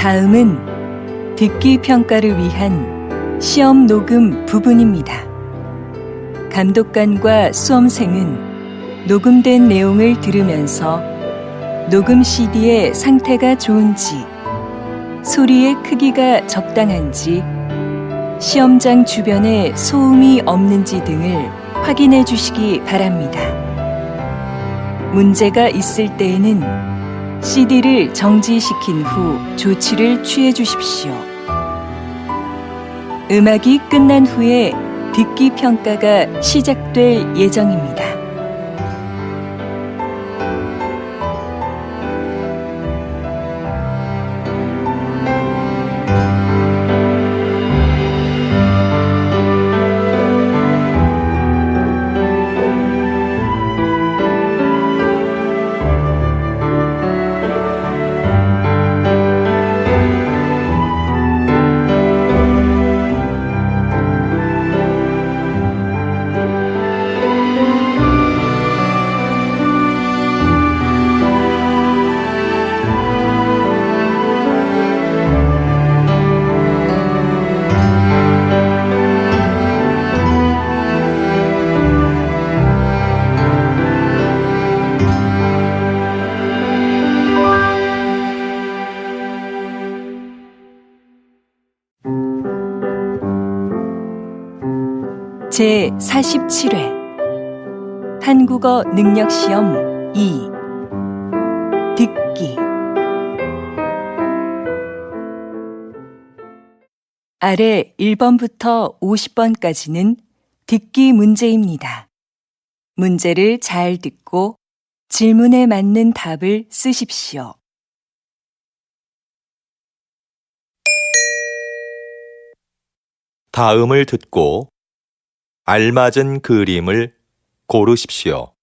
다음은 듣기 평가를 위한 시험 녹음 부분입니다. 감독관과 수험생은 녹음된 내용을 들으면서 녹음 CD의 상태가 좋은지, 소리의 크기가 적당한지, 시험장 주변에 소음이 없는지 등을 확인해 주시기 바랍니다. 문제가 있을 때에는 CD를 정지시킨 후 조치를 취해 주십시오. 음악이 끝난 후에 듣기 평가가 시작될 예정입니다. 제47회 한국어 능력시험 2 듣기. 아래 1번부터 50번까지는 듣기 문제입니다. 문제를 잘 듣고 질문에 맞는 답을 쓰십시오. 다음을 듣고 알맞은 그림을 고르십시오.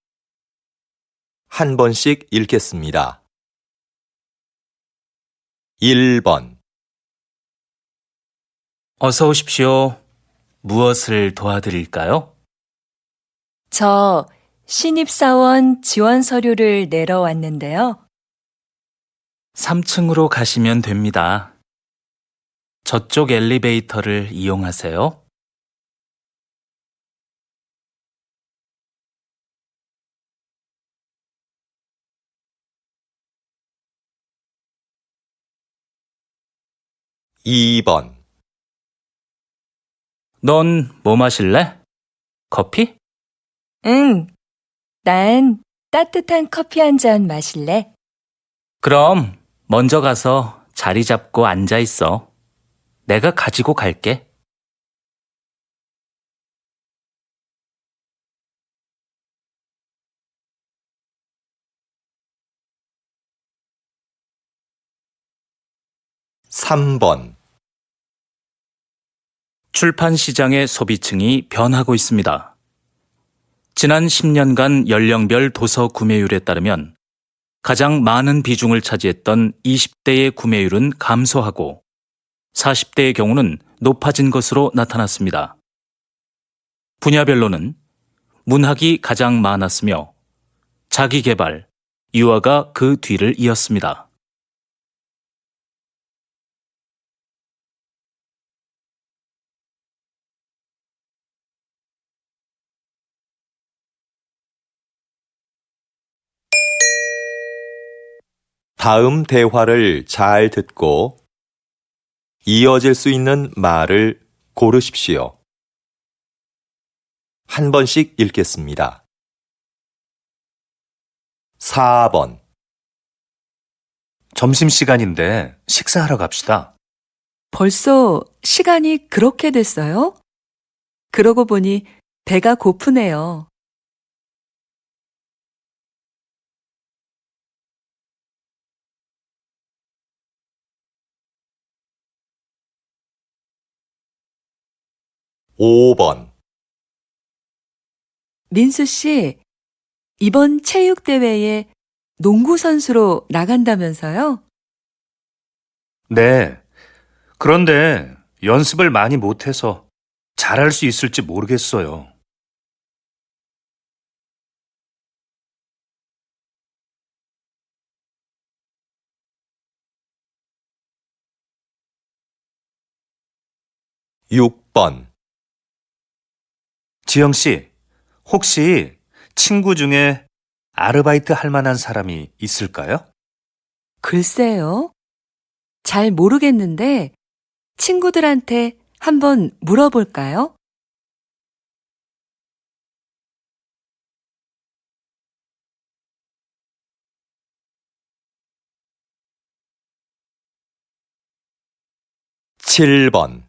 한 번씩 읽겠습니다. 1번 어서 오십시오. 무엇을 도와드릴까요? 저 신입사원 지원 서류를 내러 왔는데요. 3층으로 가시면 됩니다. 저쪽 엘리베이터를 이용하세요. 2번 넌 뭐 마실래? 커피? 응, 난 따뜻한 커피 한 잔 마실래? 그럼 먼저 가서 자리 잡고 앉아 있어. 내가 가지고 갈게. 3번 출판 시장의 소비층이 변하고 있습니다. 지난 10년간 연령별 도서 구매율에 따르면 가장 많은 비중을 차지했던 20대의 구매율은 감소하고 40대의 경우는 높아진 것으로 나타났습니다. 분야별로는 문학이 가장 많았으며 자기계발, 유아가 그 뒤를 이었습니다. 다음 대화를 잘 듣고 이어질 수 있는 말을 고르십시오. 한 번씩 읽겠습니다. 4번 점심시간인데 식사하러 갑시다. 벌써 시간이 그렇게 됐어요? 그러고 보니 배가 고프네요. 5번 민수 씨, 이번 체육대회에 농구 선수로 나간다면서요? 네. 그런데 연습을 많이 못해서 잘할 수 있을지 모르겠어요. 6번, 지영 씨, 혹시 친구 중에 아르바이트 할 만한 사람이 있을까요? 글쎄요. 잘 모르겠는데 친구들한테 한번 물어볼까요? 7번,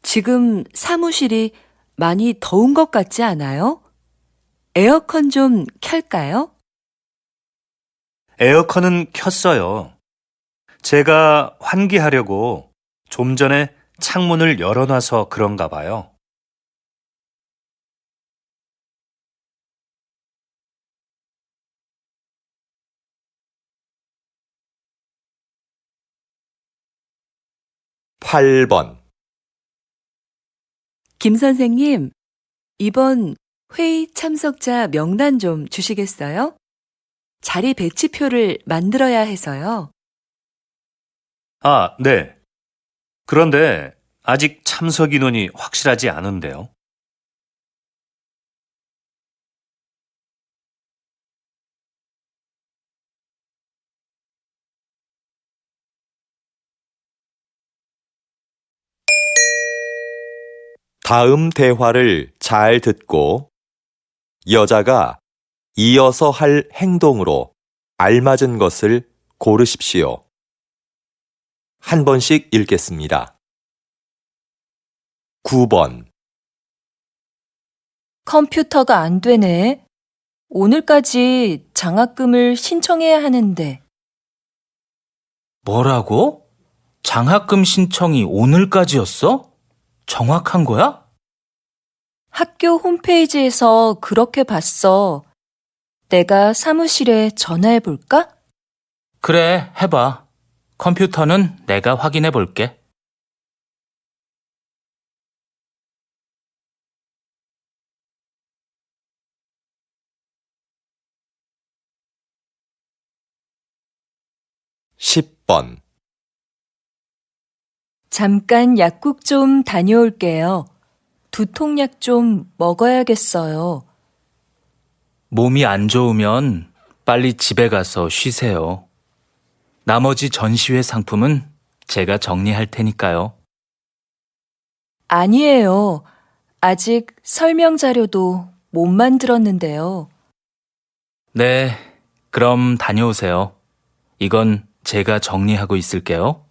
지금 사무실이 많이 더운 것 같지 않아요? 에어컨 좀 켤까요? 에어컨은 켰어요. 제가 환기하려고 좀 전에 창문을 열어놔서 그런가 봐요. 8번, 김 선생님, 이번 회의 참석자 명단 좀 주시겠어요? 자리 배치표를 만들어야 해서요. 아, 네. 그런데 아직 참석 인원이 확실하지 않은데요. '다음 대화를 잘 듣고 여자가 이어서 할 행동으로 알맞은 것을 고르십시오. 한 번씩 읽겠습니다. 9번, 컴퓨터가 안 되네. 오늘까지 장학금을 신청해야 하는데. 뭐라고? 장학금 신청이 오늘까지였어? 정확한 거야? 학교 홈페이지에서 그렇게 봤어. 내가 사무실에 전화해 볼까? 그래, 해봐. 컴퓨터는 내가 확인해 볼게. 10번, 잠깐 약국 좀 다녀올게요. 두통약 좀 먹어야겠어요. 몸이 안 좋으면 빨리 집에 가서 쉬세요. 나머지 전시회 상품은 제가 정리할 테니까요. 아니에요. 아직 설명 자료도 못 만들었는데요. 네, 그럼 다녀오세요. 이건 제가 정리하고 있을게요.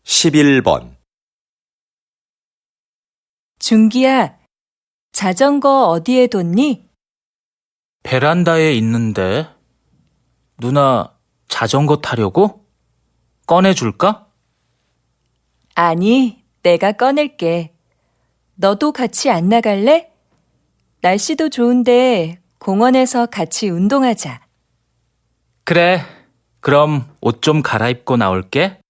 11번, 준기야, 자전거 어디에 뒀니? 베란다에 있는데, 누나 자전거 타려고? 꺼내줄까? 아니, 내가 꺼낼게. 너도 같이 안 나갈래? 날씨도 좋은데 공원에서 같이 운동하자. 그래, 그럼 옷 좀 갈아입고 나올게.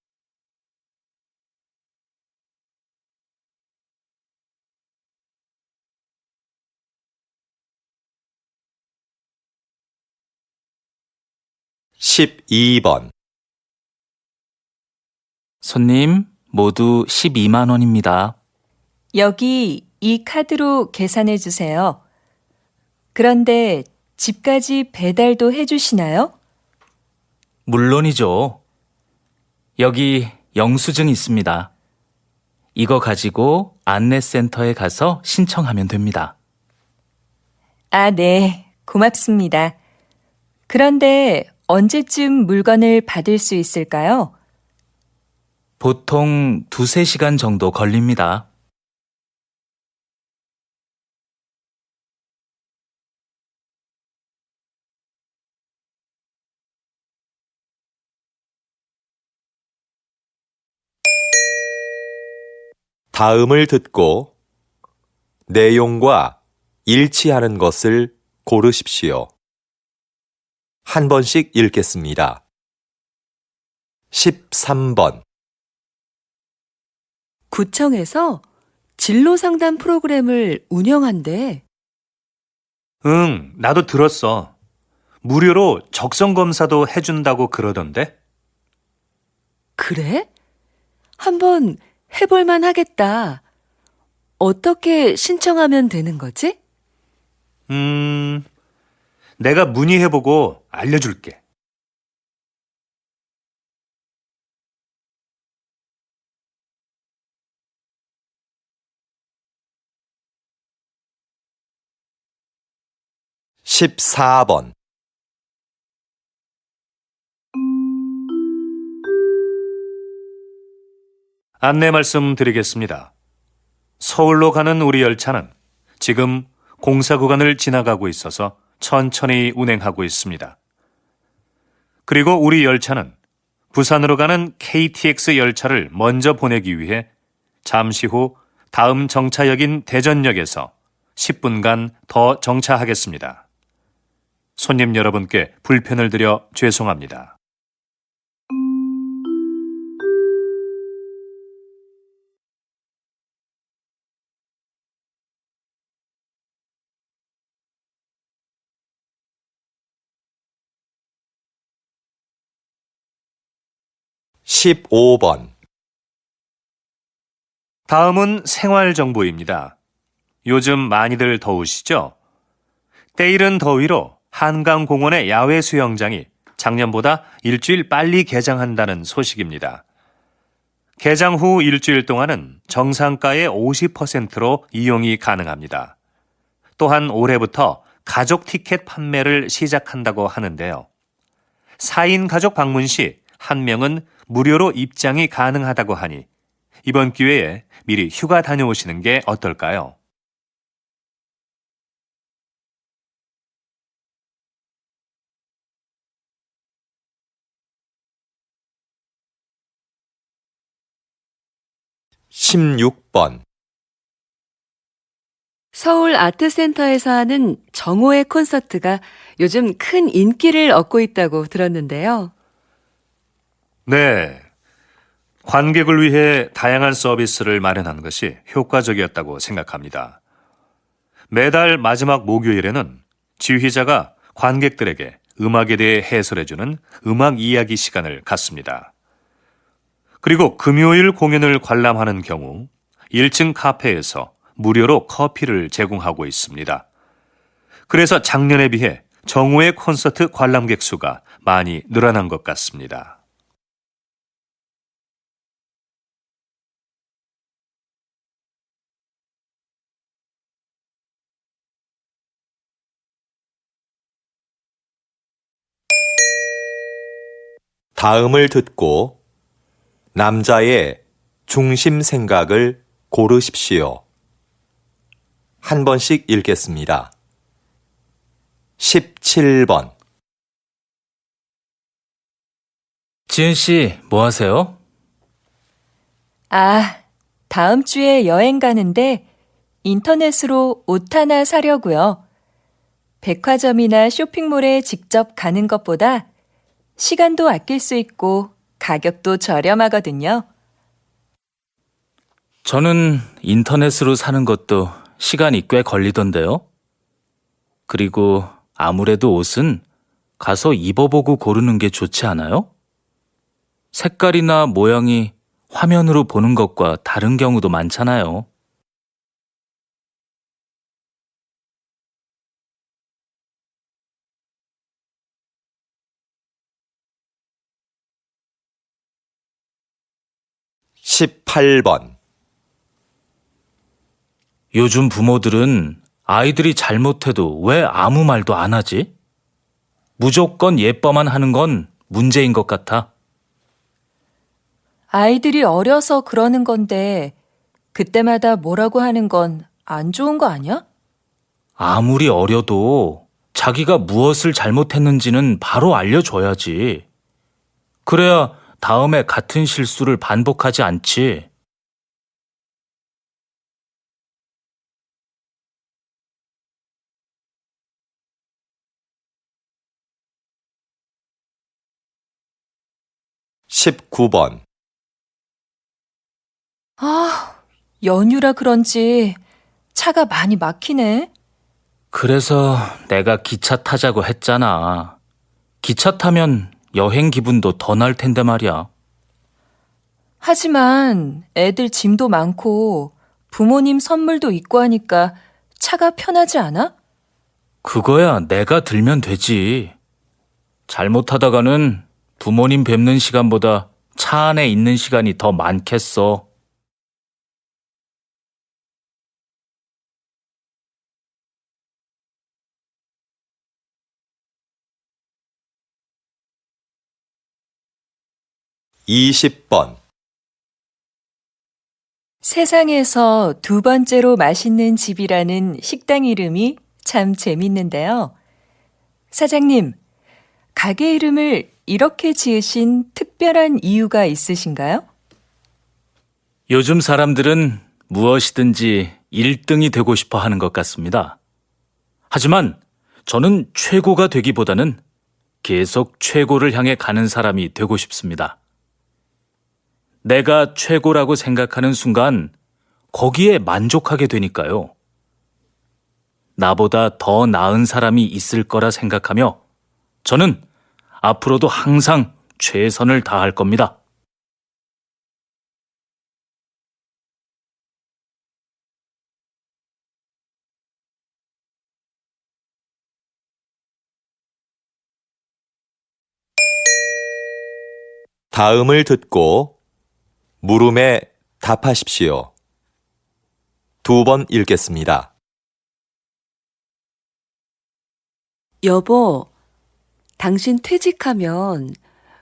12번, 손님, 모두 12만 원입니다. 여기 이 카드로 계산해 주세요. 그런데 집까지 배달도 해주시나요? 물론이죠. 여기 영수증 있습니다. 이거 가지고 안내센터에 가서 신청하면 됩니다. 아, 네. 고맙습니다. 그런데 언제쯤 물건을 받을 수 있을까요? 보통 2~3시간 정도 걸립니다. 다음을 듣고 내용과 일치하는 것을 고르십시오. 한 번씩 읽겠습니다. 13번, 구청에서 진로 상담 프로그램을 운영한대. 응, 나도 들었어. 무료로 적성 검사도 해준다고 그러던데? 그래? 한번 해볼만 하겠다. 어떻게 신청하면 되는 거지? 내가 문의해보고 알려줄게. 십사 번 안내 말씀드리겠습니다. 서울로 가는 우리 열차는 지금 공사 구간을 지나가고 있어서 천천히 운행하고 있습니다. 그리고 우리 열차는 부산으로 가는 KTX 열차를 먼저 보내기 위해 잠시 후 다음 정차역인 대전역에서 10분간 더 정차하겠습니다. 손님 여러분께 불편을 드려 죄송합니다. 십오 번 다음은 생활정보입니다. 요즘 많이들 더우시죠? 때이른 더위로 한강공원의 야외 수영장이 작년보다 일주일 빨리 개장한다는 소식입니다. 개장 후 일주일 동안은 정상가의 50%로 이용이 가능합니다. 또한 올해부터 가족 티켓 판매를 시작한다고 하는데요. 4인 가족 방문 시 한 명은 무료로 입장이 가능하다고 하니 이번 기회에 미리 휴가 다녀오시는 게 어떨까요? 십육 번 서울 아트센터에서 하는 정오의 콘서트가 요즘 큰 인기를 얻고 있다고 들었는데요. 네. 관객을 위해 다양한 서비스를 마련한 것이 효과적이었다고 생각합니다. 매달 마지막 목요일에는 지휘자가 관객들에게 음악에 대해 해설해주는 음악 이야기 시간을 갖습니다. 그리고 금요일 공연을 관람하는 경우 1층 카페에서 무료로 커피를 제공하고 있습니다. 그래서 작년에 비해 정오의 콘서트 관람객 수가 많이 늘어난 것 같습니다. 다음을 듣고 남자의 중심 생각을 고르십시오. 한 번씩 읽겠습니다. 17번 지은 씨, 뭐 하세요? 아, 다음 주에 여행 가는데 인터넷으로 옷 하나 사려고요. 백화점이나 쇼핑몰에 직접 가는 것보다 시간도 아낄 수 있고 가격도 저렴하거든요. 저는 인터넷으로 사는 것도 시간이 꽤 걸리던데요. 그리고 아무래도 옷은 가서 입어보고 고르는 게 좋지 않아요? 색깔이나 모양이 화면으로 보는 것과 다른 경우도 많잖아요. 십팔 번 요즘 부모들은 아이들이 잘못해도 왜 아무 말도 안 하지? 무조건 예뻐만 하는 건 문제인 것 같아. 아이들이 어려서 그러는 건데 그때마다 뭐라고 하는 건 안 좋은 거 아니야? 아무리 어려도 자기가 무엇을 잘못했는지는 바로 알려줘야지. 그래야 다음에 같은 실수를 반복하지 않지. 십구 번 아, 연휴라 그런지 차가 많이 막히네. 그래서 내가 기차 타자고 했잖아. 기차 타면 여행 기분도 더 날 텐데 말이야. 하지만 애들 짐도 많고 부모님 선물도 있고 하니까 차가 편하지 않아? 그거야 내가 들면 되지. 잘못하다가는 부모님 뵙는 시간보다 차 안에 있는 시간이 더 많겠어. 이십 번 세상에서 두 번째로 맛있는 집이라는 식당 이름이 참 재밌는데요. 사장님, 가게 이름을 이렇게 지으신 특별한 이유가 있으신가요? 요즘 사람들은 무엇이든지 1등이 되고 싶어 하는 것 같습니다. 하지만 저는 최고가 되기보다는 계속 최고를 향해 가는 사람이 되고 싶습니다. 내가 최고라고 생각하는 순간 거기에 만족하게 되니까요. 나보다 더 나은 사람이 있을 거라 생각하며 저는 앞으로도 항상 최선을 다할 겁니다. 다음을 듣고 물음에 답하십시오. 두 번 읽겠습니다. 여보, 당신 퇴직하면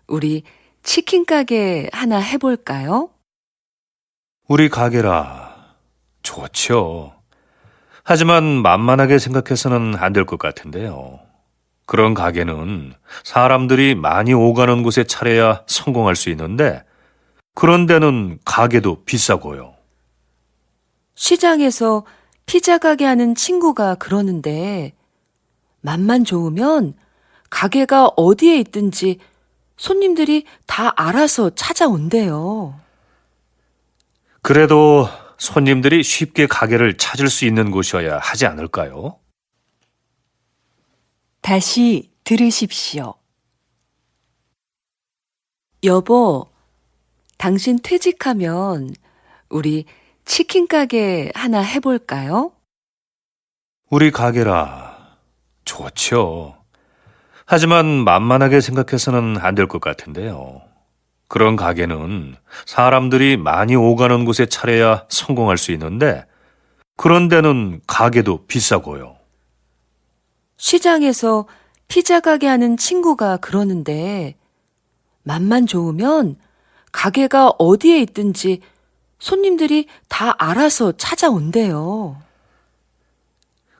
우리 치킨 가게 하나 해볼까요? 우리 가게라. 좋죠. 하지만 만만하게 생각해서는 안 될 것 같은데요. 그런 가게는 사람들이 많이 오가는 곳에 차려야 성공할 수 있는데 그런 데는 가게도 비싸고요. 시장에서 피자 가게 하는 친구가 그러는데 맛만 좋으면 가게가 어디에 있든지 손님들이 다 알아서 찾아온대요. 그래도 손님들이 쉽게 가게를 찾을 수 있는 곳이어야 하지 않을까요? 다시 들으십시오. 여보, 당신 퇴직하면 우리 치킨 가게 하나 해볼까요? 우리 가게라. 좋죠. 하지만 만만하게 생각해서는 안 될 것 같은데요. 그런 가게는 사람들이 많이 오가는 곳에 차려야 성공할 수 있는데 그런 데는 가게도 비싸고요. 시장에서 피자 가게 하는 친구가 그러는데 맛만 좋으면 가게가 어디에 있든지 손님들이 다 알아서 찾아온대요.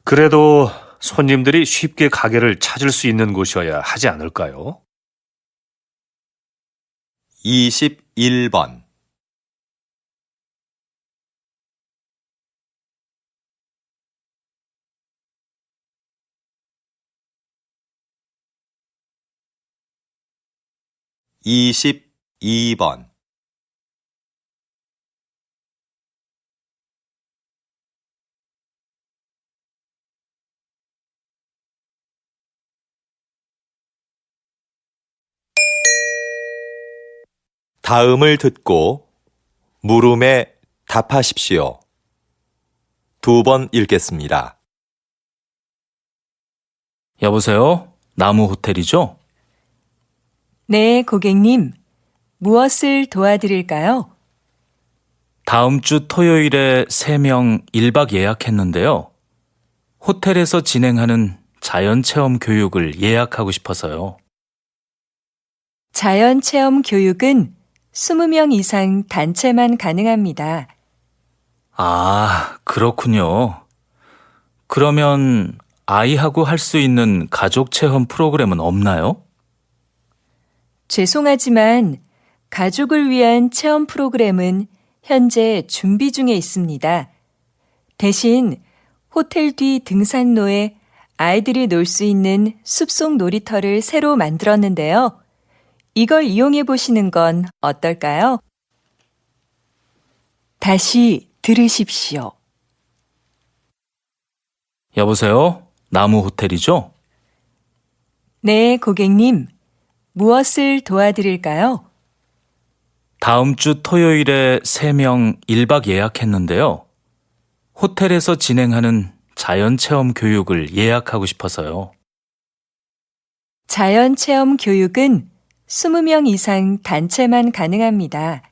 그래도 손님들이 쉽게 가게를 찾을 수 있는 곳이어야 하지 않을까요? 21번 이십이 번 다음을 듣고 물음에 답하십시오. 두 번 읽겠습니다. 여보세요? 나무 호텔이죠? 네, 고객님. 무엇을 도와드릴까요? 다음 주 토요일에 3명 1박 예약했는데요. 호텔에서 진행하는 자연체험 교육을 예약하고 싶어서요. 자연체험 교육은 20명 이상 단체만 가능합니다. 아, 그렇군요. 그러면 아이하고 할 수 있는 가족 체험 프로그램은 없나요? 죄송하지만 가족을 위한 체험 프로그램은 현재 준비 중에 있습니다. 대신 호텔 뒤 등산로에 아이들이 놀 수 있는 숲속 놀이터를 새로 만들었는데요. 이걸 이용해 보시는 건 어떨까요? 다시 들으십시오. 여보세요? 나무 호텔이죠? 네, 고객님. 무엇을 도와드릴까요? 다음 주 토요일에 3명 1박 예약했는데요. 호텔에서 진행하는 자연체험 교육을 예약하고 싶어서요. 자연체험 교육은 20명 이상 단체만 가능합니다.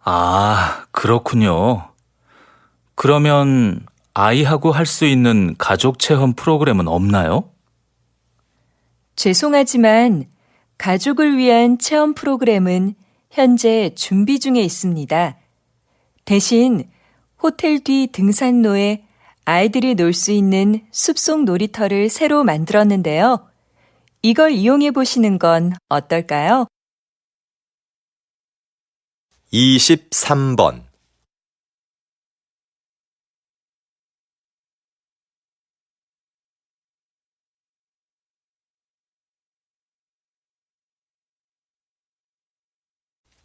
아, 그렇군요. 그러면 아이하고 할 수 있는 가족 체험 프로그램은 없나요? 죄송하지만 가족을 위한 체험 프로그램은 현재 준비 중에 있습니다. 대신 호텔 뒤 등산로에 아이들이 놀 수 있는 숲속 놀이터를 새로 만들었는데요. 이걸 이용해 보시는 건 어떨까요? 23번,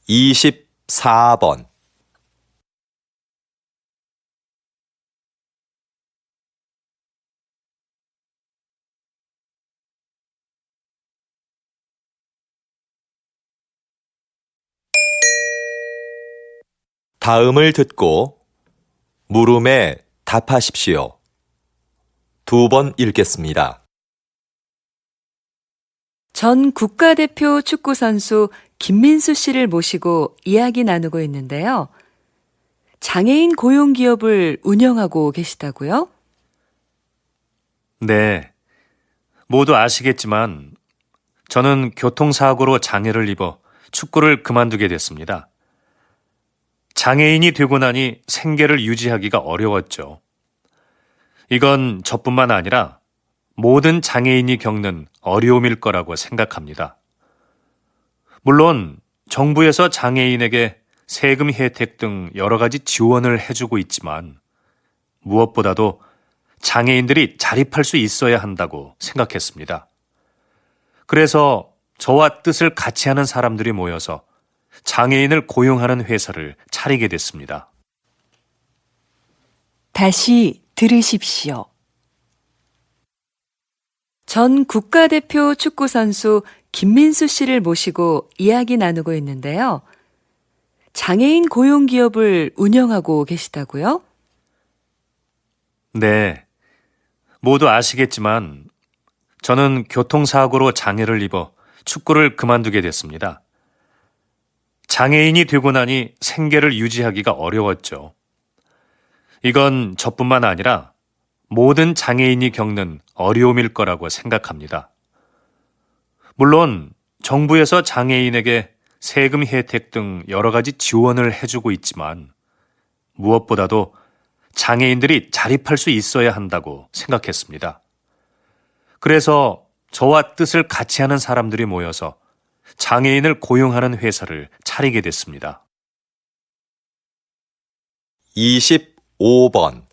24번, '다음을 듣고 물음에 답하십시오. 2번 읽겠습니다. 전 국가대표 축구선수 김민수 씨를 모시고 이야기 나누고 있는데요. 장애인 고용 기업을 운영하고 계시다고요? 네. 모두 아시겠지만 저는 교통사고로 장애를 입어 축구를 그만두게 됐습니다. 장애인이 되고 나니 생계를 유지하기가 어려웠죠. 이건 저뿐만 아니라 모든 장애인이 겪는 어려움일 거라고 생각합니다. 물론 정부에서 장애인에게 세금 혜택 등 여러 가지 지원을 해주고 있지만 무엇보다도 장애인들이 자립할 수 있어야 한다고 생각했습니다. 그래서 저와 뜻을 같이 하는 사람들이 모여서 장애인을 고용하는 회사를 차리게 됐습니다. 다시 들으십시오. 전 국가대표 축구선수 김민수 씨를 모시고 이야기 나누고 있는데요. 장애인 고용 기업을 운영하고 계시다고요? 네. 모두 아시겠지만 저는 교통사고로 장애를 입어 축구를 그만두게 됐습니다. 장애인이 되고 나니 생계를 유지하기가 어려웠죠. 이건 저뿐만 아니라 모든 장애인이 겪는 어려움일 거라고 생각합니다. 물론 정부에서 장애인에게 세금 혜택 등 여러 가지 지원을 해주고 있지만 무엇보다도 장애인들이 자립할 수 있어야 한다고 생각했습니다. 그래서 저와 뜻을 같이 하는 사람들이 모여서 장애인을 고용하는 회사를 차리게 됐습니다. 25번,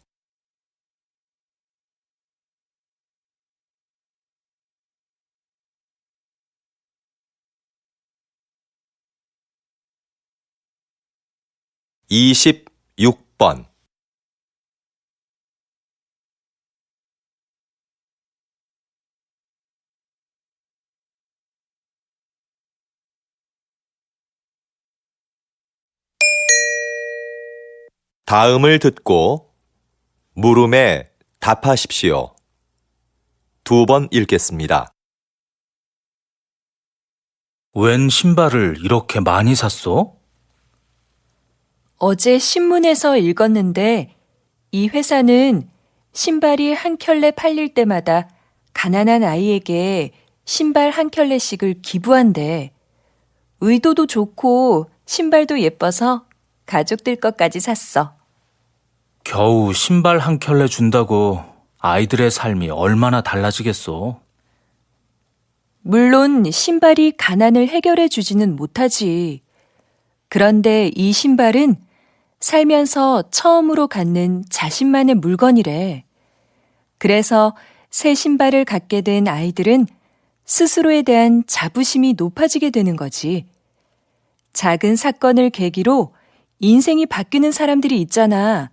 26번, '다음을 듣고 물음에 답하십시오. 2번 읽겠습니다. 웬 신발을 이렇게 많이 샀어? 어제 신문에서 읽었는데 이 회사는 신발이 한 켤레 팔릴 때마다 가난한 아이에게 신발 한 켤레씩을 기부한대. 의도도 좋고 신발도 예뻐서 가족들 것까지 샀어. 겨우 신발 한 켤레 준다고 아이들의 삶이 얼마나 달라지겠어. 물론 신발이 가난을 해결해 주지는 못하지. 그런데 이 신발은 살면서 처음으로 갖는 자신만의 물건이래. 그래서 새 신발을 갖게 된 아이들은 스스로에 대한 자부심이 높아지게 되는 거지. 작은 사건을 계기로 인생이 바뀌는 사람들이 있잖아.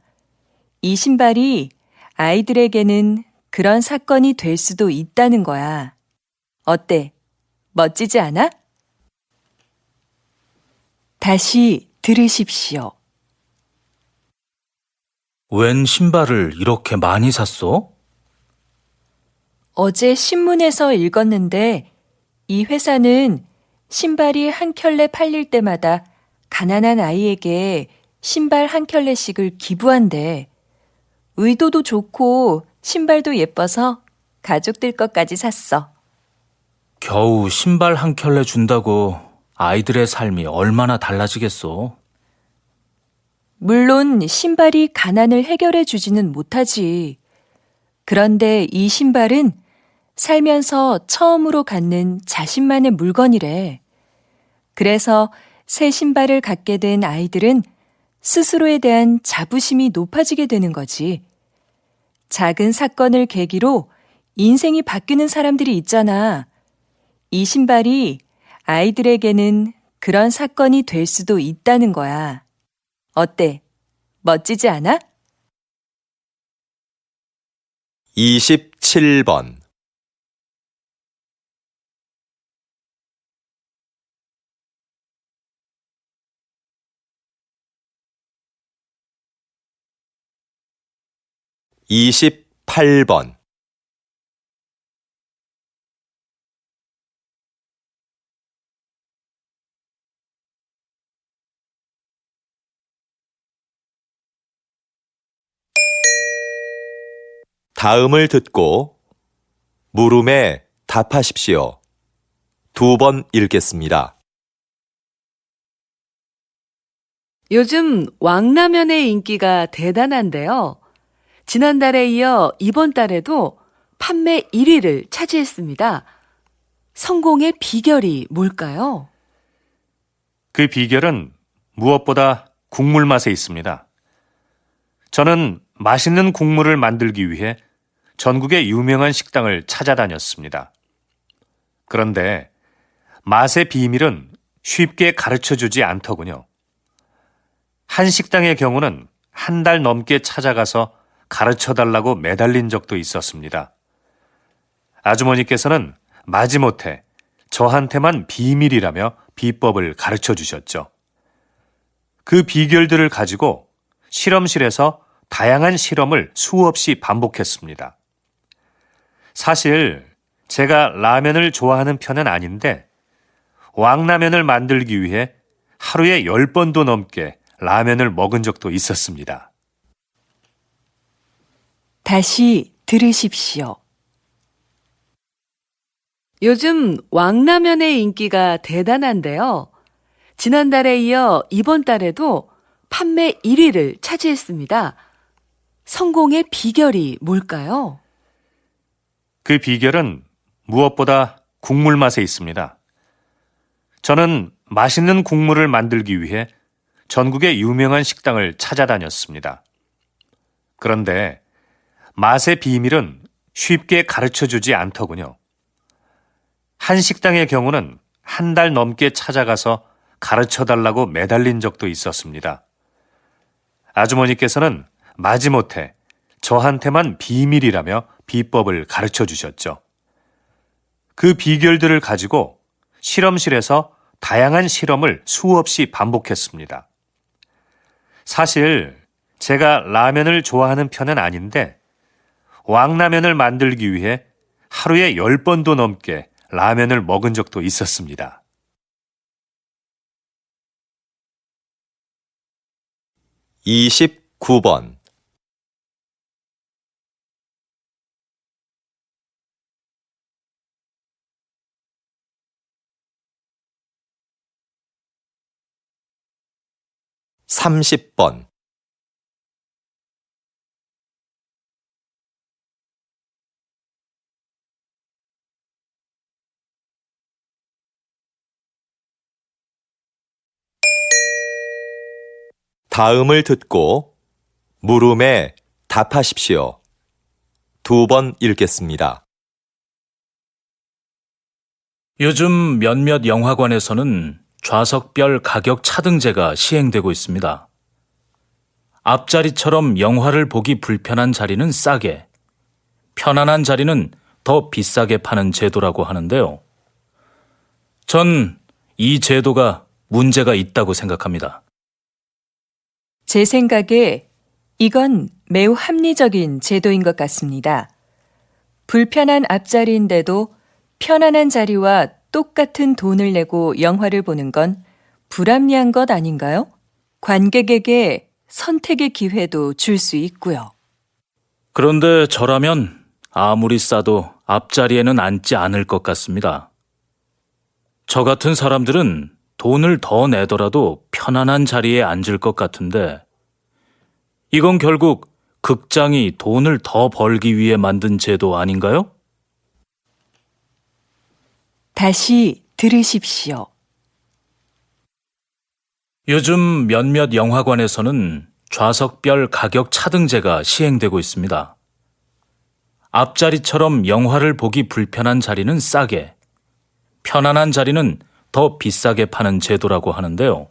이 신발이 아이들에게는 그런 사건이 될 수도 있다는 거야. 어때? 멋지지 않아? 다시 들으십시오. 웬 신발을 이렇게 많이 샀어? 어제 신문에서 읽었는데 이 회사는 신발이 한 켤레 팔릴 때마다 가난한 아이에게 신발 한 켤레씩을 기부한대. 의도도 좋고 신발도 예뻐서 가족들 것까지 샀어. 겨우 신발 한 켤레 준다고 아이들의 삶이 얼마나 달라지겠어. 물론 신발이 가난을 해결해 주지는 못하지. 그런데 이 신발은 살면서 처음으로 갖는 자신만의 물건이래. 그래서 새 신발을 갖게 된 아이들은 스스로에 대한 자부심이 높아지게 되는 거지. 작은 사건을 계기로 인생이 바뀌는 사람들이 있잖아. 이 신발이 아이들에게는 그런 사건이 될 수도 있다는 거야. 어때? 멋지지 않아? 27번. 28번. '다음을 듣고 물음에 답하십시오. 2번 읽겠습니다. 요즘 왕라면의 인기가 대단한데요. 지난달에 이어 이번 달에도 판매 1위를 차지했습니다. 성공의 비결이 뭘까요? 그 비결은 무엇보다 국물 맛에 있습니다. 저는 맛있는 국물을 만들기 위해 전국의 유명한 식당을 찾아다녔습니다. 그런데 맛의 비밀은 쉽게 가르쳐주지 않더군요. 한 식당의 경우는 한 달 넘게 찾아가서 가르쳐달라고 매달린 적도 있었습니다. 아주머니께서는 마지못해 저한테만 비밀이라며 비법을 가르쳐 주셨죠. 그 비결들을 가지고 실험실에서 다양한 실험을 수없이 반복했습니다. 사실 제가 라면을 좋아하는 편은 아닌데 왕라면을 만들기 위해 하루에 10번도 넘게 라면을 먹은 적도 있었습니다. 다시 들으십시오. 요즘 왕라면의 인기가 대단한데요. 지난달에 이어 이번 달에도 판매 1위를 차지했습니다. 성공의 비결이 뭘까요? 그 비결은 무엇보다 국물 맛에 있습니다. 저는 맛있는 국물을 만들기 위해 전국의 유명한 식당을 찾아다녔습니다. 그런데 맛의 비밀은 쉽게 가르쳐주지 않더군요. 한 식당의 경우는 한 달 넘게 찾아가서 가르쳐달라고 매달린 적도 있었습니다. 아주머니께서는 마지못해 저한테만 비밀이라며 비법을 가르쳐 주셨죠. 그 비결들을 가지고 실험실에서 다양한 실험을 수없이 반복했습니다. 사실 제가 라면을 좋아하는 편은 아닌데 왕라면을 만들기 위해 하루에 10번도 넘게 라면을 먹은 적도 있었습니다. 29번. 30번. '다음을 듣고 물음에 답하십시오. 2번 읽겠습니다. 요즘 몇몇 영화관에서는 좌석별 가격 차등제가 시행되고 있습니다. 앞자리처럼 영화를 보기 불편한 자리는 싸게, 편안한 자리는 더 비싸게 파는 제도라고 하는데요. 전 이 제도가 문제가 있다고 생각합니다. 제 생각에 이건 매우 합리적인 제도인 것 같습니다. 불편한 앞자리인데도 편안한 자리와 똑같은 돈을 내고 영화를 보는 건 불합리한 것 아닌가요? 관객에게 선택의 기회도 줄 수 있고요. 그런데 저라면 아무리 싸도 앞자리에는 앉지 않을 것 같습니다. 저 같은 사람들은 돈을 더 내더라도 편안한 자리에 앉을 것 같은데, 이건 결국 극장이 돈을 더 벌기 위해 만든 제도 아닌가요? 다시 들으십시오. 요즘 몇몇 영화관에서는 좌석별 가격 차등제가 시행되고 있습니다. 앞자리처럼 영화를 보기 불편한 자리는 싸게, 편안한 자리는 더 비싸게 파는 제도라고 하는데요.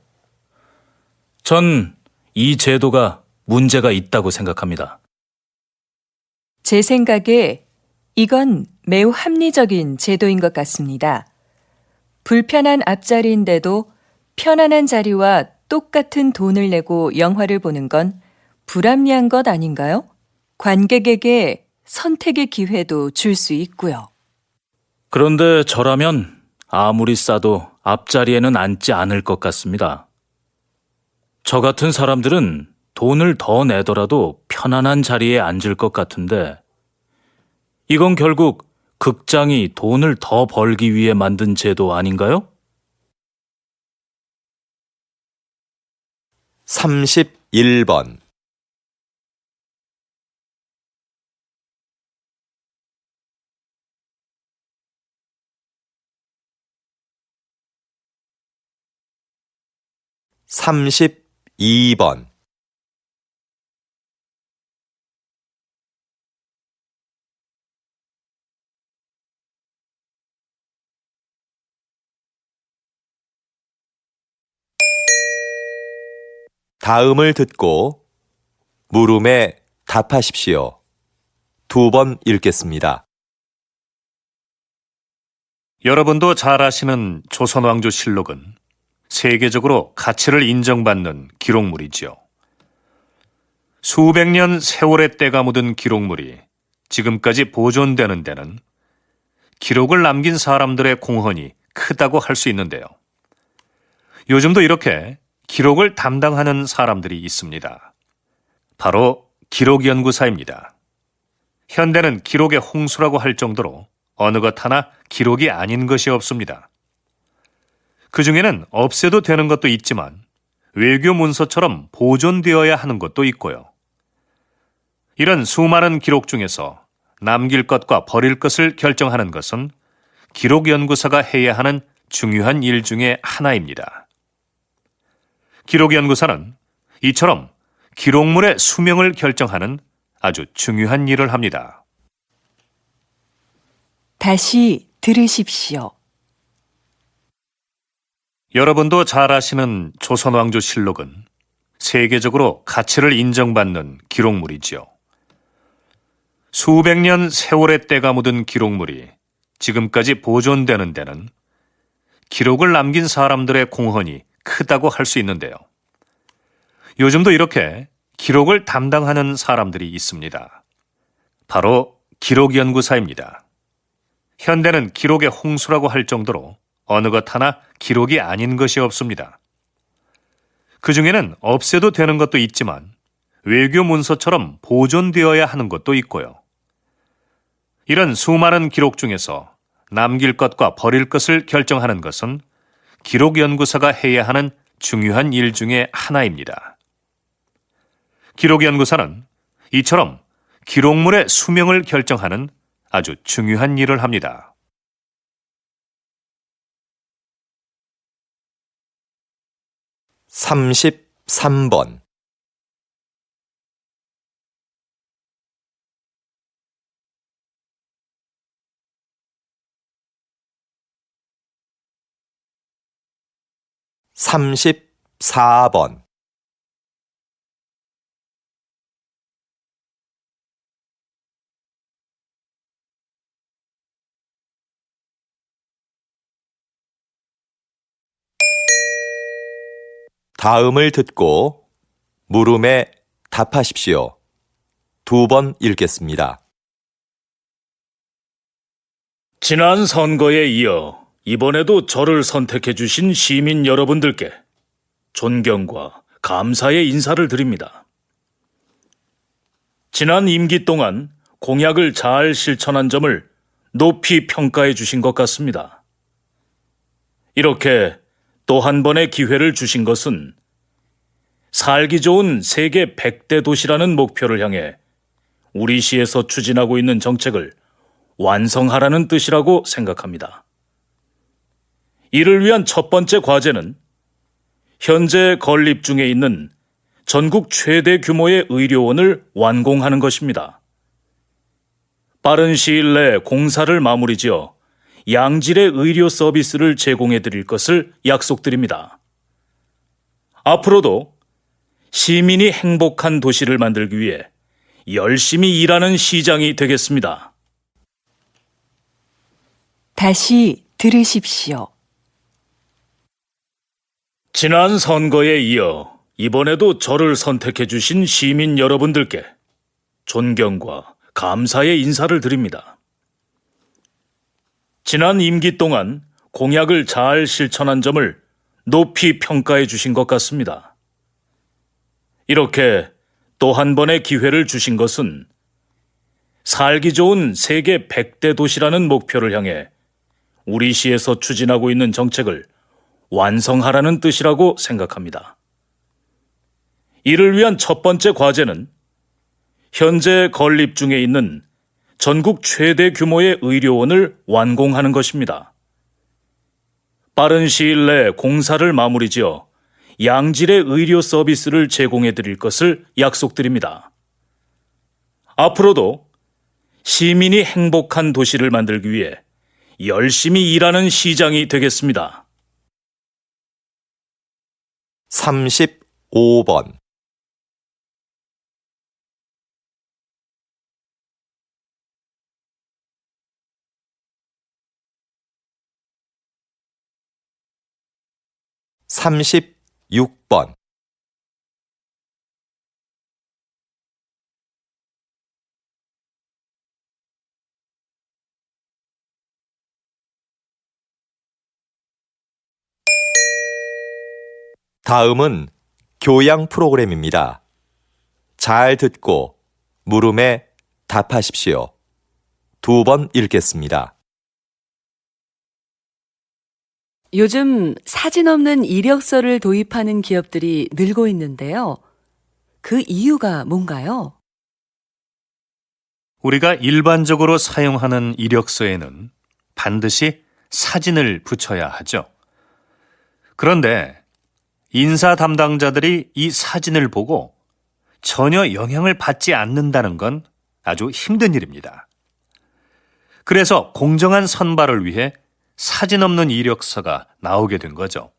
전 이 제도가 문제가 있다고 생각합니다. 제 생각에 이건 매우 합리적인 제도인 것 같습니다. 불편한 앞자리인데도 편안한 자리와 똑같은 돈을 내고 영화를 보는 건 불합리한 것 아닌가요? 관객에게 선택의 기회도 줄 수 있고요. 그런데 저라면 아무리 싸도 앞자리에는 앉지 않을 것 같습니다. 저 같은 사람들은 돈을 더 내더라도 편안한 자리에 앉을 것 같은데, 이건 결국 극장이 돈을 더 벌기 위해 만든 제도 아닌가요? 31번. 삼십이 번. 다음을 듣고 물음에 답하십시오. 2번 읽겠습니다. 여러분도 잘 아시는 조선왕조실록은 세계적으로 가치를 인정받는 기록물이지요. 수백 년 세월의 때가 묻은 기록물이 지금까지 보존되는 데는 기록을 남긴 사람들의 공헌이 크다고 할 수 있는데요. 요즘도 이렇게 기록을 담당하는 사람들이 있습니다. 바로 기록연구사입니다. 현대는 기록의 홍수라고 할 정도로 어느 것 하나 기록이 아닌 것이 없습니다. 그 중에는 없애도 되는 것도 있지만 외교 문서처럼 보존되어야 하는 것도 있고요. 이런 수많은 기록 중에서 남길 것과 버릴 것을 결정하는 것은 기록연구사가 해야 하는 중요한 일 중에 하나입니다. 기록연구사는 이처럼 기록물의 수명을 결정하는 아주 중요한 일을 합니다. 다시 들으십시오. 여러분도 잘 아시는 조선왕조실록은 세계적으로 가치를 인정받는 기록물이지요. 수백 년 세월의 때가 묻은 기록물이 지금까지 보존되는 데는 기록을 남긴 사람들의 공헌이 크다고 할 수 있는데요. 요즘도 이렇게 기록을 담당하는 사람들이 있습니다. 바로 기록연구사입니다. 현대는 기록의 홍수라고 할 정도로 어느 것 하나 기록이 아닌 것이 없습니다. 그 중에는 없애도 되는 것도 있지만 외교 문서처럼 보존되어야 하는 것도 있고요. 이런 수많은 기록 중에서 남길 것과 버릴 것을 결정하는 것은 기록연구사가 해야 하는 중요한 일 중에 하나입니다. 기록연구사는 이처럼 기록물의 수명을 결정하는 아주 중요한 일을 합니다. 33번. 삼십사 번. 다음을 듣고 물음에 답하십시오. 2번 읽겠습니다. 지난 선거에 이어 이번에도 저를 선택해 주신 시민 여러분들께 존경과 감사의 인사를 드립니다. 지난 임기 동안 공약을 잘 실천한 점을 높이 평가해 주신 것 같습니다. 이렇게 또 한 번의 기회를 주신 것은 살기 좋은 세계 100대 도시라는 목표를 향해 우리 시에서 추진하고 있는 정책을 완성하라는 뜻이라고 생각합니다. 이를 위한 첫 번째 과제는 현재 건립 중에 있는 전국 최대 규모의 의료원을 완공하는 것입니다. 빠른 시일 내 공사를 마무리 지어 양질의 의료 서비스를 제공해 드릴 것을 약속드립니다. 앞으로도 시민이 행복한 도시를 만들기 위해 열심히 일하는 시장이 되겠습니다. 다시 들으십시오. 지난 선거에 이어 이번에도 저를 선택해 주신 시민 여러분들께 존경과 감사의 인사를 드립니다. 지난 임기 동안 공약을 잘 실천한 점을 높이 평가해 주신 것 같습니다. 이렇게 또 한 번의 기회를 주신 것은 살기 좋은 세계 100대 도시라는 목표를 향해 우리 시에서 추진하고 있는 정책을 완성하라는 뜻이라고 생각합니다. 이를 위한 첫 번째 과제는 현재 건립 중에 있는 전국 최대 규모의 의료원을 완공하는 것입니다. 빠른 시일 내 공사를 마무리 지어 양질의 의료 서비스를 제공해 드릴 것을 약속드립니다. 앞으로도 시민이 행복한 도시를 만들기 위해 열심히 일하는 시장이 되겠습니다. 35번 36번 다음은 교양 프로그램입니다. 잘 듣고 물음에 답하십시오. 2번 읽겠습니다. 요즘 사진 없는 이력서를 도입하는 기업들이 늘고 있는데요. 그 이유가 뭔가요? 우리가 일반적으로 사용하는 이력서에는 반드시 사진을 붙여야 하죠. 그런데 인사 담당자들이 이 사진을 보고 전혀 영향을 받지 않는다는 건 아주 힘든 일입니다. 그래서 공정한 선발을 위해 사진 없는 이력서가 나오게 된 거죠.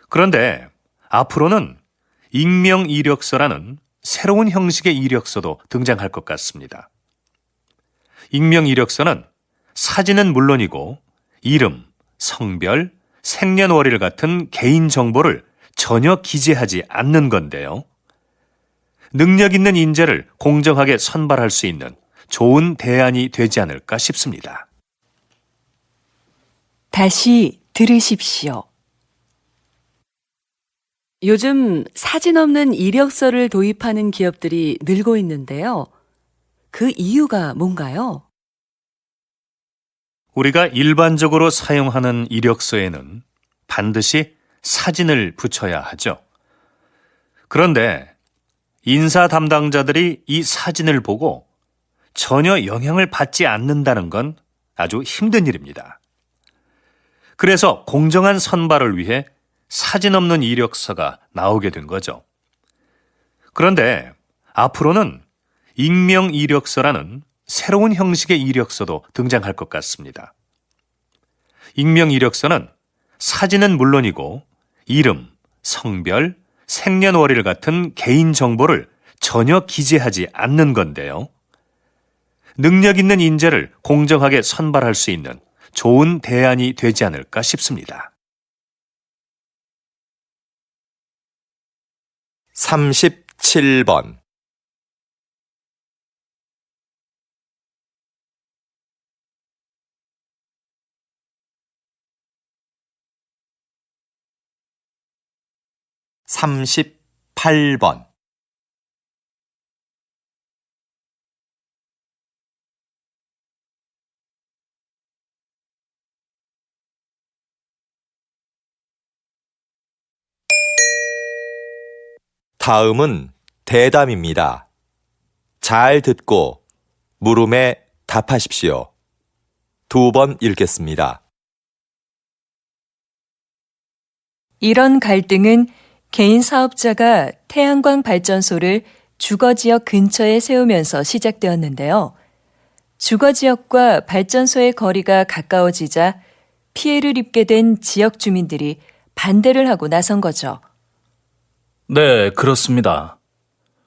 그런데 앞으로는 익명 이력서라는 새로운 형식의 이력서도 등장할 것 같습니다. 익명 이력서는 사진은 물론이고 이름, 성별, 생년월일 같은 개인 정보를 전혀 기재하지 않는 건데요. 능력 있는 인재를 공정하게 선발할 수 있는 좋은 대안이 되지 않을까 싶습니다. 다시 들으십시오. 요즘 사진 없는 이력서를 도입하는 기업들이 늘고 있는데요. 그 이유가 뭔가요? 우리가 일반적으로 사용하는 이력서에는 반드시 사진을 붙여야 하죠. 그런데 인사 담당자들이 이 사진을 보고 전혀 영향을 받지 않는다는 건 아주 힘든 일입니다. 그래서 공정한 선발을 위해 사진 없는 이력서가 나오게 된 거죠. 그런데 앞으로는 익명 이력서라는 새로운 형식의 이력서도 등장할 것 같습니다. 익명 이력서는 사진은 물론이고 이름, 성별, 생년월일 같은 개인 정보를 전혀 기재하지 않는 건데요. 능력 있는 인재를 공정하게 선발할 수 있는 좋은 대안이 되지 않을까 싶습니다. 37번, 38번, '다음은 대담입니다. 잘 듣고 물음에 답하십시오. 2번 읽겠습니다. 이런 갈등은 개인 사업자가 태양광 발전소를 주거지역 근처에 세우면서 시작되었는데요. 주거지역과 발전소의 거리가 가까워지자 피해를 입게 된 지역 주민들이 반대를 하고 나선 거죠. 네, 그렇습니다.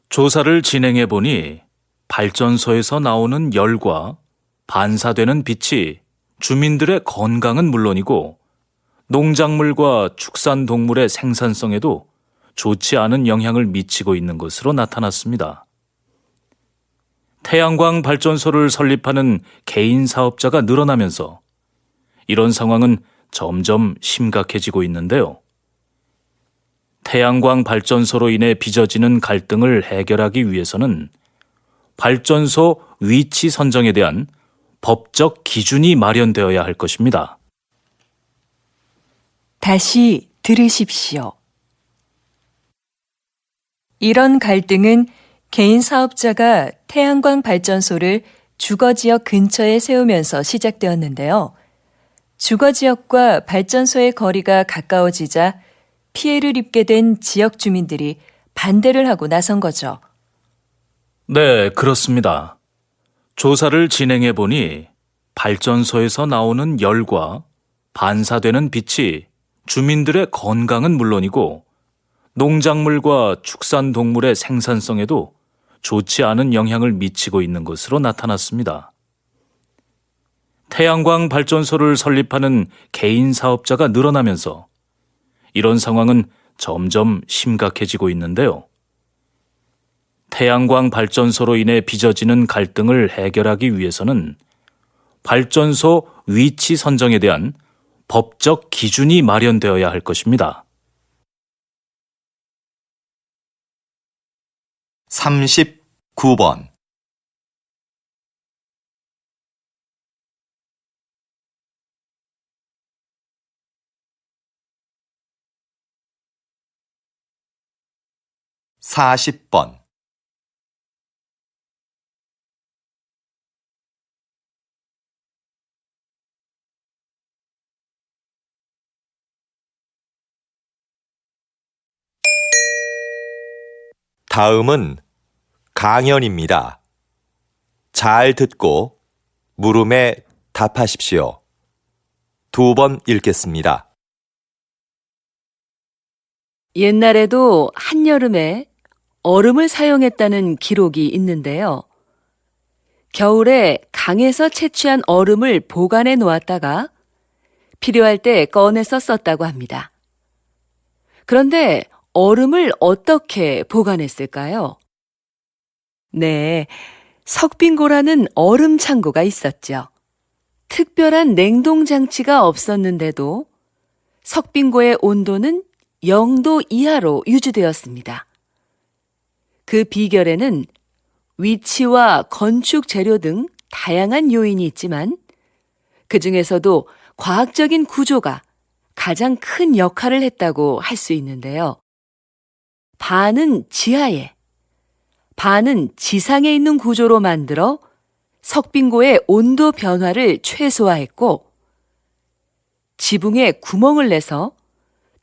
조사를 진행해 보니 발전소에서 나오는 열과 반사되는 빛이 주민들의 건강은 물론이고 농작물과 축산동물의 생산성에도 좋지 않은 영향을 미치고 있는 것으로 나타났습니다. 태양광 발전소를 설립하는 개인 사업자가 늘어나면서 이런 상황은 점점 심각해지고 있는데요. 태양광 발전소로 인해 빚어지는 갈등을 해결하기 위해서는 발전소 위치 선정에 대한 법적 기준이 마련되어야 할 것입니다. 다시 들으십시오. 이런 갈등은 개인 사업자가 태양광 발전소를 주거지역 근처에 세우면서 시작되었는데요. 주거지역과 발전소의 거리가 가까워지자 피해를 입게 된 지역 주민들이 반대를 하고 나선 거죠. 네, 그렇습니다. 조사를 진행해 보니 발전소에서 나오는 열과 반사되는 빛이 주민들의 건강은 물론이고 농작물과 축산동물의 생산성에도 좋지 않은 영향을 미치고 있는 것으로 나타났습니다. 태양광 발전소를 설립하는 개인 사업자가 늘어나면서 이런 상황은 점점 심각해지고 있는데요. 태양광 발전소로 인해 빚어지는 갈등을 해결하기 위해서는 발전소 위치 선정에 대한 법적 기준이 마련되어야 할 것입니다. 39번, 40번, '다음은 강연입니다. 잘 듣고 물음에 답하십시오. 2번 읽겠습니다. 옛날에도 한여름에 얼음을 사용했다는 기록이 있는데요. 겨울에 강에서 채취한 얼음을 보관해 놓았다가 필요할 때 꺼내서 썼다고 합니다. 그런데 얼음을 어떻게 보관했을까요? 네, 석빙고라는 얼음 창고가 있었죠. 특별한 냉동 장치가 없었는데도 석빙고의 온도는 0도 이하로 유지되었습니다. 그 비결에는 위치와 건축 재료 등 다양한 요인이 있지만 그 중에서도 과학적인 구조가 가장 큰 역할을 했다고 할 수 있는데요. 반은 지하에, 반은 지상에 있는 구조로 만들어 석빙고의 온도 변화를 최소화했고 지붕에 구멍을 내서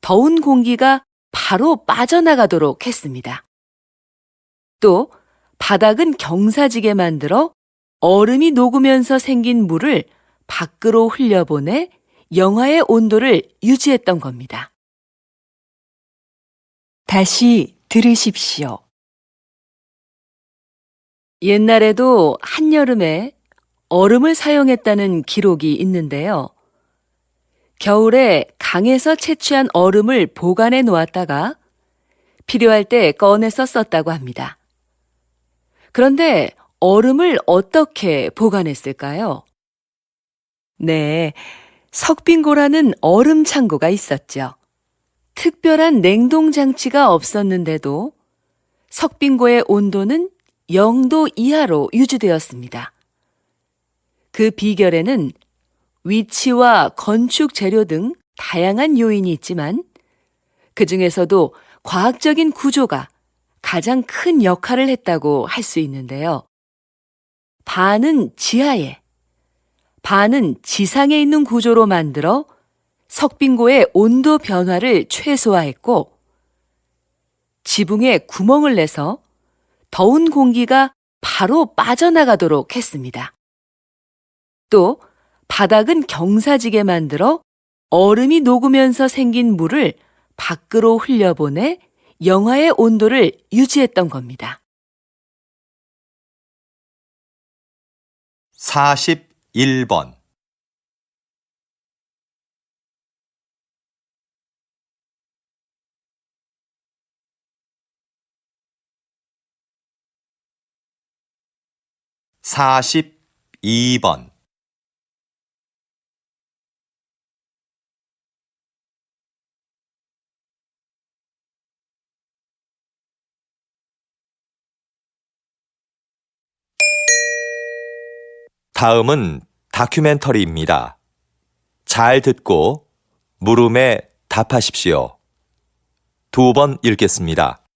더운 공기가 바로 빠져나가도록 했습니다. 또 바닥은 경사지게 만들어 얼음이 녹으면서 생긴 물을 밖으로 흘려보내 영하의 온도를 유지했던 겁니다. 다시 들으십시오. 옛날에도 한여름에 얼음을 사용했다는 기록이 있는데요. 겨울에 강에서 채취한 얼음을 보관해 놓았다가 필요할 때 꺼내서 썼다고 합니다. 그런데 얼음을 어떻게 보관했을까요? 네, 석빙고라는 얼음 창고가 있었죠. 특별한 냉동 장치가 없었는데도 석빙고의 온도는 0도 이하로 유지되었습니다. 그 비결에는 위치와 건축 재료 등 다양한 요인이 있지만 그 중에서도 과학적인 구조가 가장 큰 역할을 했다고 할 수 있는데요. 반은 지하에, 반은 지상에 있는 구조로 만들어 석빙고의 온도 변화를 최소화했고 지붕에 구멍을 내서 더운 공기가 바로 빠져나가도록 했습니다. 또 바닥은 경사지게 만들어 얼음이 녹으면서 생긴 물을 밖으로 흘려보내 영하의 온도를 유지했던 겁니다. 41번. 42번. '다음은 다큐멘터리입니다. 잘 듣고 물음에 답하십시오. 2번 읽겠습니다.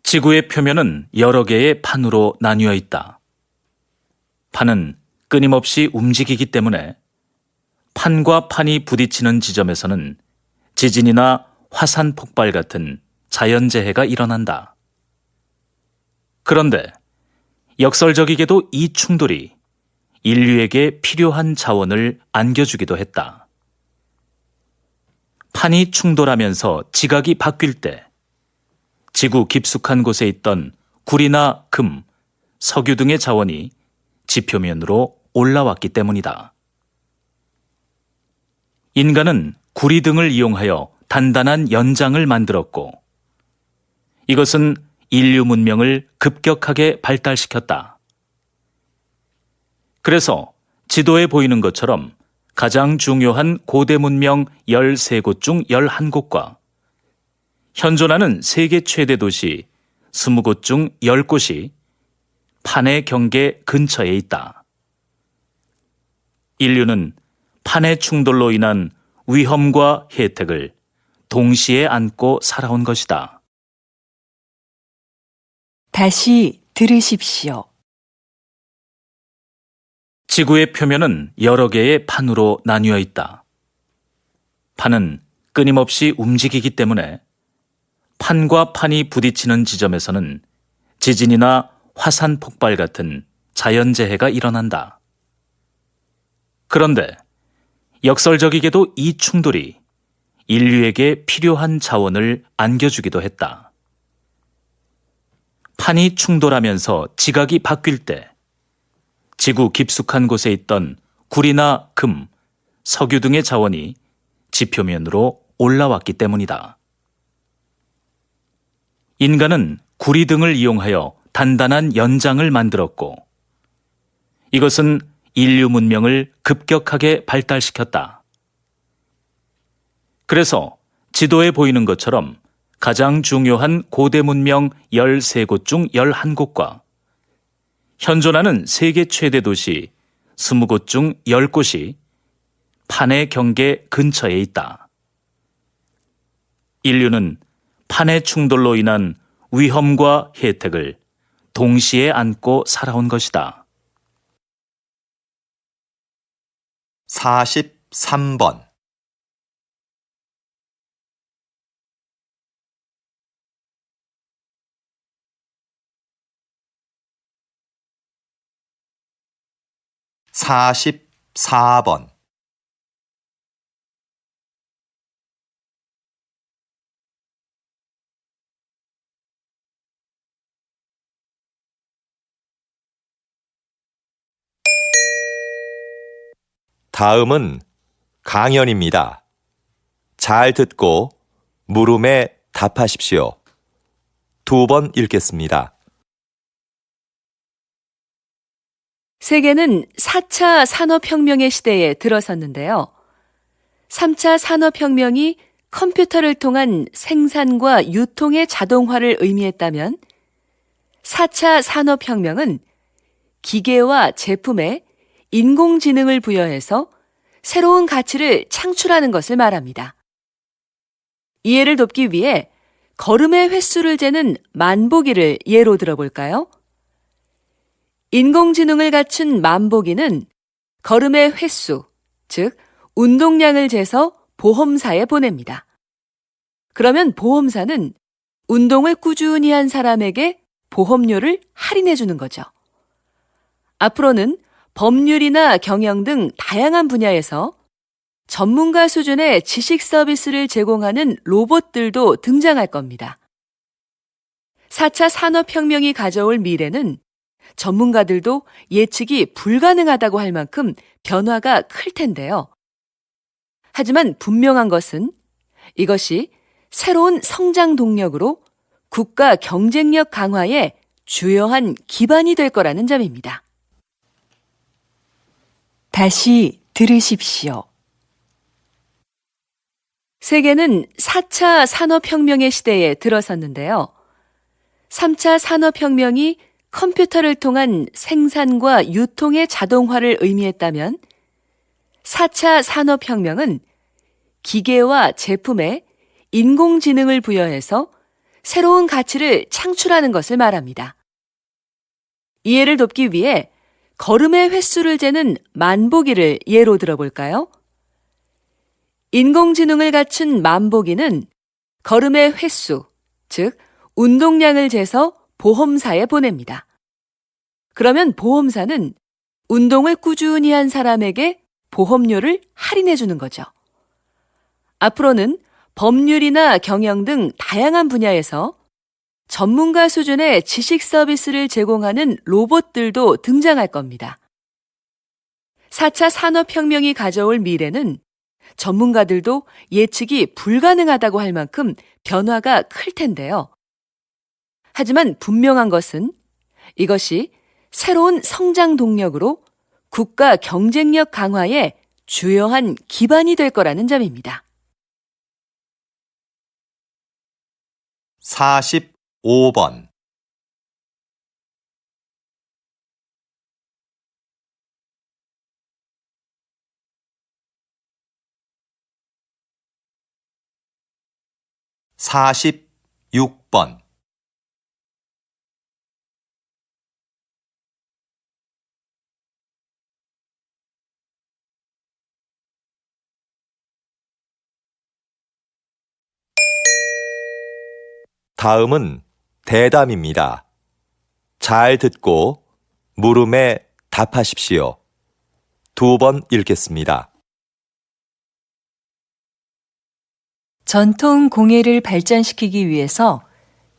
지구의 표면은 여러 개의 판으로 나뉘어 있다. 판은 끊임없이 움직이기 때문에 판과 판이 부딪히는 지점에서는 지진이나 화산 폭발 같은 자연재해가 일어난다. 그런데 역설적이게도 이 충돌이 인류에게 필요한 자원을 안겨주기도 했다. 판이 충돌하면서 지각이 바뀔 때 지구 깊숙한 곳에 있던 구리나 금, 석유 등의 자원이 지표면으로 올라왔기 때문이다. 인간은 구리 등을 이용하여 단단한 연장을 만들었고 이것은 인류 문명을 급격하게 발달시켰다. 그래서 지도에 보이는 것처럼 가장 중요한 고대 문명 13곳 중 11곳과 현존하는 세계 최대 도시 20곳 중 10곳이 판의 경계 근처에 있다. 인류는 판의 충돌로 인한 위험과 혜택을 동시에 안고 살아온 것이다. 다시 들으십시오. 지구의 표면은 여러 개의 판으로 나뉘어 있다. 판은 끊임없이 움직이기 때문에 판과 판이 부딪히는 지점에서는 지진이나 화산 폭발 같은 자연재해가 일어난다. 그런데 역설적이게도 이 충돌이 인류에게 필요한 자원을 안겨주기도 했다. 판이 충돌하면서 지각이 바뀔 때 지구 깊숙한 곳에 있던 구리나 금, 석유 등의 자원이 지표면으로 올라왔기 때문이다. 인간은 구리 등을 이용하여 단단한 연장을 만들었고 이것은 인류 문명을 급격하게 발달시켰다. 그래서 지도에 보이는 것처럼 가장 중요한 고대 문명 13곳 중 11곳과 현존하는 세계 최대 도시 20곳 중 10곳이 판의 경계 근처에 있다. 인류는 판의 충돌로 인한 위험과 혜택을 동시에 안고 살아온 것이다. 43번. 44번. '다음은 강연입니다. 잘 듣고 물음에 답하십시오. 2번 읽겠습니다. 세계는 4차 산업혁명의 시대에 들어섰는데요. 3차 산업혁명이 컴퓨터를 통한 생산과 유통의 자동화를 의미했다면 4차 산업혁명은 기계와 제품에 인공지능을 부여해서 새로운 가치를 창출하는 것을 말합니다. 이해를 돕기 위해 걸음의 횟수를 재는 만보기를 예로 들어볼까요? 인공지능을 갖춘 만보기는 걸음의 횟수, 즉 운동량을 재서 보험사에 보냅니다. 그러면 보험사는 운동을 꾸준히 한 사람에게 보험료를 할인해 주는 거죠. 앞으로는 법률이나 경영 등 다양한 분야에서 전문가 수준의 지식 서비스를 제공하는 로봇들도 등장할 겁니다. 4차 산업혁명이 가져올 미래는 전문가들도 예측이 불가능하다고 할 만큼 변화가 클 텐데요. 하지만 분명한 것은 이것이 새로운 성장 동력으로 국가 경쟁력 강화에 주요한 기반이 될 거라는 점입니다. 다시 들으십시오. 세계는 4차 산업혁명의 시대에 들어섰는데요. 3차 산업혁명이 컴퓨터를 통한 생산과 유통의 자동화를 의미했다면 4차 산업혁명은 기계와 제품에 인공지능을 부여해서 새로운 가치를 창출하는 것을 말합니다. 이해를 돕기 위해 걸음의 횟수를 재는 만보기를 예로 들어볼까요? 인공지능을 갖춘 만보기는 걸음의 횟수, 즉 운동량을 재서 보험사에 보냅니다. 그러면 보험사는 운동을 꾸준히 한 사람에게 보험료를 할인해 주는 거죠. 앞으로는 법률이나 경영 등 다양한 분야에서 전문가 수준의 지식 서비스를 제공하는 로봇들도 등장할 겁니다. 4차 산업혁명이 가져올 미래는 전문가들도 예측이 불가능하다고 할 만큼 변화가 클 텐데요. 하지만 분명한 것은 이것이 새로운 성장 동력으로 국가 경쟁력 강화에 주요한 기반이 될 거라는 점입니다. 45번 46번 다음은 대담입니다. 잘 듣고 물음에 답하십시오. 2번 읽겠습니다. 전통 공예를 발전시키기 위해서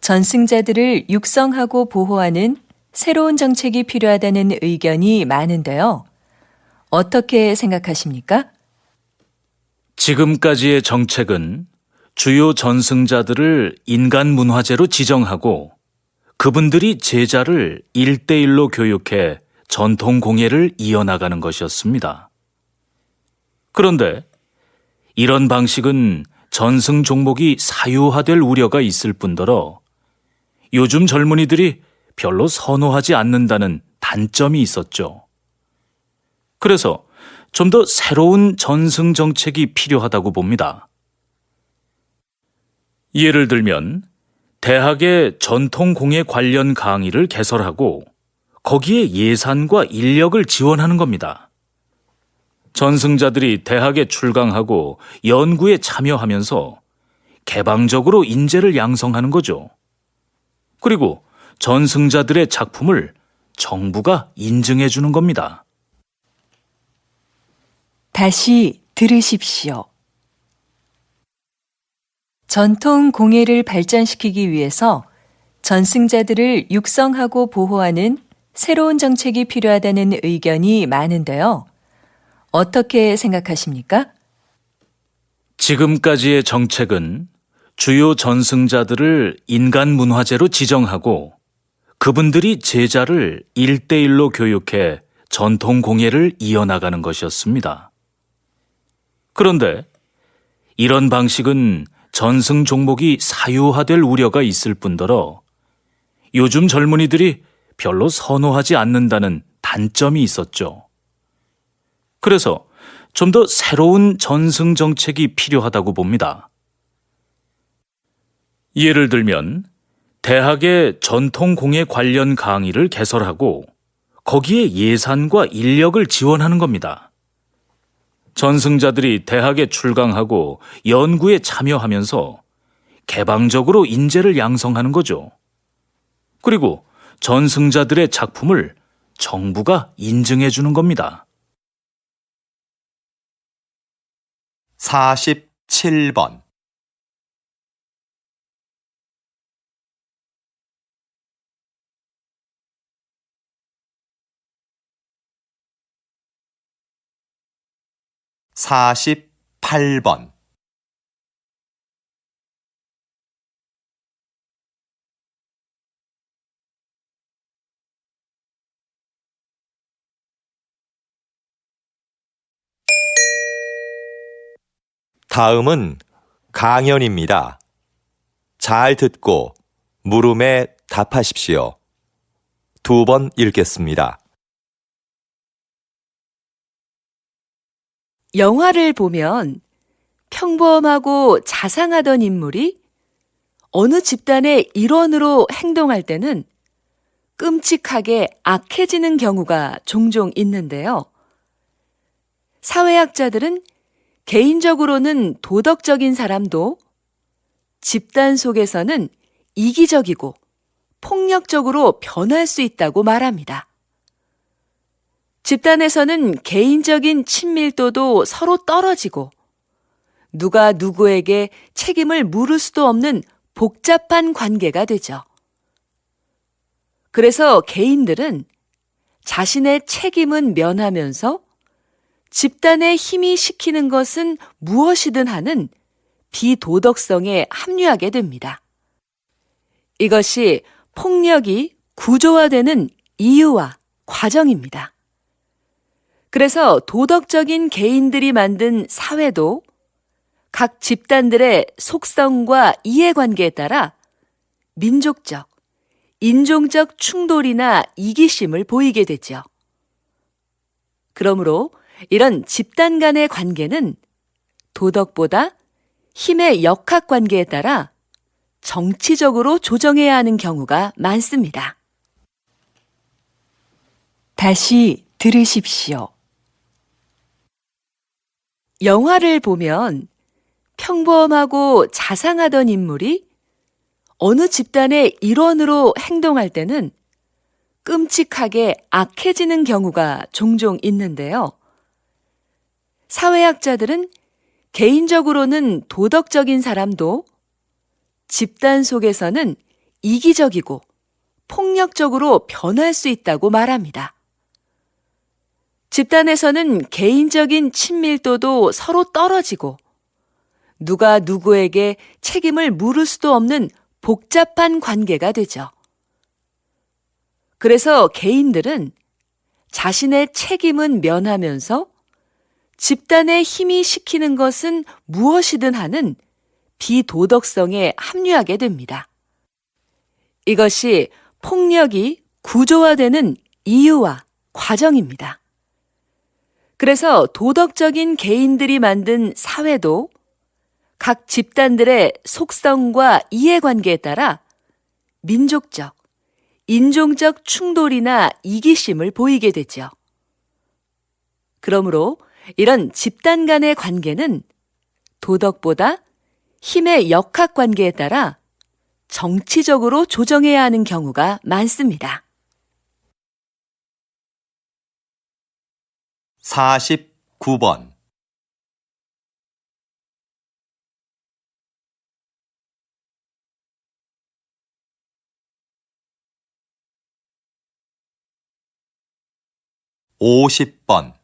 전승자들을 육성하고 보호하는 새로운 정책이 필요하다는 의견이 많은데요. 어떻게 생각하십니까? 지금까지의 정책은 주요 전승자들을 인간 문화재로 지정하고 그분들이 제자를 1대1로 교육해 전통 공예를 이어나가는 것이었습니다. 그런데 이런 방식은 전승 종목이 사유화될 우려가 있을 뿐더러 요즘 젊은이들이 별로 선호하지 않는다는 단점이 있었죠. 그래서 좀 더 새로운 전승 정책이 필요하다고 봅니다. 예를 들면 대학의 전통 공예 관련 강의를 개설하고 거기에 예산과 인력을 지원하는 겁니다. 전승자들이 대학에 출강하고 연구에 참여하면서 개방적으로 인재를 양성하는 거죠. 그리고 전승자들의 작품을 정부가 인증해 주는 겁니다. 다시 들으십시오. 전통 공예를 발전시키기 위해서 전승자들을 육성하고 보호하는 새로운 정책이 필요하다는 의견이 많은데요. 어떻게 생각하십니까? 지금까지의 정책은 주요 전승자들을 인간 문화재로 지정하고 그분들이 제자를 1대1로 교육해 전통 공예를 이어나가는 것이었습니다. 그런데 이런 방식은 전승 종목이 사유화될 우려가 있을 뿐더러 요즘 젊은이들이 별로 선호하지 않는다는 단점이 있었죠. 그래서 좀 더 새로운 전승 정책이 필요하다고 봅니다. 예를 들면 대학의 전통 공예 관련 강의를 개설하고 거기에 예산과 인력을 지원하는 겁니다. 전승자들이 대학에 출강하고 연구에 참여하면서 개방적으로 인재를 양성하는 거죠. 그리고 전승자들의 작품을 정부가 인증해 주는 겁니다. 47번. 48번. 다음은 강연입니다. 잘 듣고 물음에 답하십시오. 2번 읽겠습니다. 영화를 보면 평범하고 자상하던 인물이 어느 집단의 일원으로 행동할 때는 끔찍하게 악해지는 경우가 종종 있는데요. 사회학자들은 개인적으로는 도덕적인 사람도 집단 속에서는 이기적이고 폭력적으로 변할 수 있다고 말합니다. 집단에서는 개인적인 친밀도도 서로 떨어지고 누가 누구에게 책임을 물을 수도 없는 복잡한 관계가 되죠. 그래서 개인들은 자신의 책임은 면하면서 집단의 힘이 시키는 것은 무엇이든 하는 비도덕성에 합류하게 됩니다. 이것이 폭력이 구조화되는 이유와 과정입니다. 그래서 도덕적인 개인들이 만든 사회도 각 집단들의 속성과 이해관계에 따라 민족적, 인종적 충돌이나 이기심을 보이게 되죠. 그러므로 이런 집단 간의 관계는 도덕보다 힘의 역학관계에 따라 정치적으로 조정해야 하는 경우가 많습니다. 다시 들으십시오. 영화를 보면 평범하고 자상하던 인물이 어느 집단의 일원으로 행동할 때는 끔찍하게 악해지는 경우가 종종 있는데요. 사회학자들은 개인적으로는 도덕적인 사람도 집단 속에서는 이기적이고 폭력적으로 변할 수 있다고 말합니다. 집단에서는 개인적인 친밀도도 서로 떨어지고 누가 누구에게 책임을 물을 수도 없는 복잡한 관계가 되죠. 그래서 개인들은 자신의 책임은 면하면서 집단의 힘이 시키는 것은 무엇이든 하는 비도덕성에 합류하게 됩니다. 이것이 폭력이 구조화되는 이유와 과정입니다. 그래서 도덕적인 개인들이 만든 사회도 각 집단들의 속성과 이해관계에 따라 민족적, 인종적 충돌이나 이기심을 보이게 되죠. 그러므로 이런 집단 간의 관계는 도덕보다 힘의 역학관계에 따라 정치적으로 조정해야 하는 경우가 많습니다. 49번. 50번.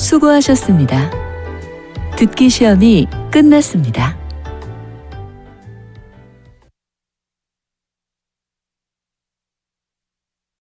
수고하셨습니다. 듣기 시험이 끝났습니다.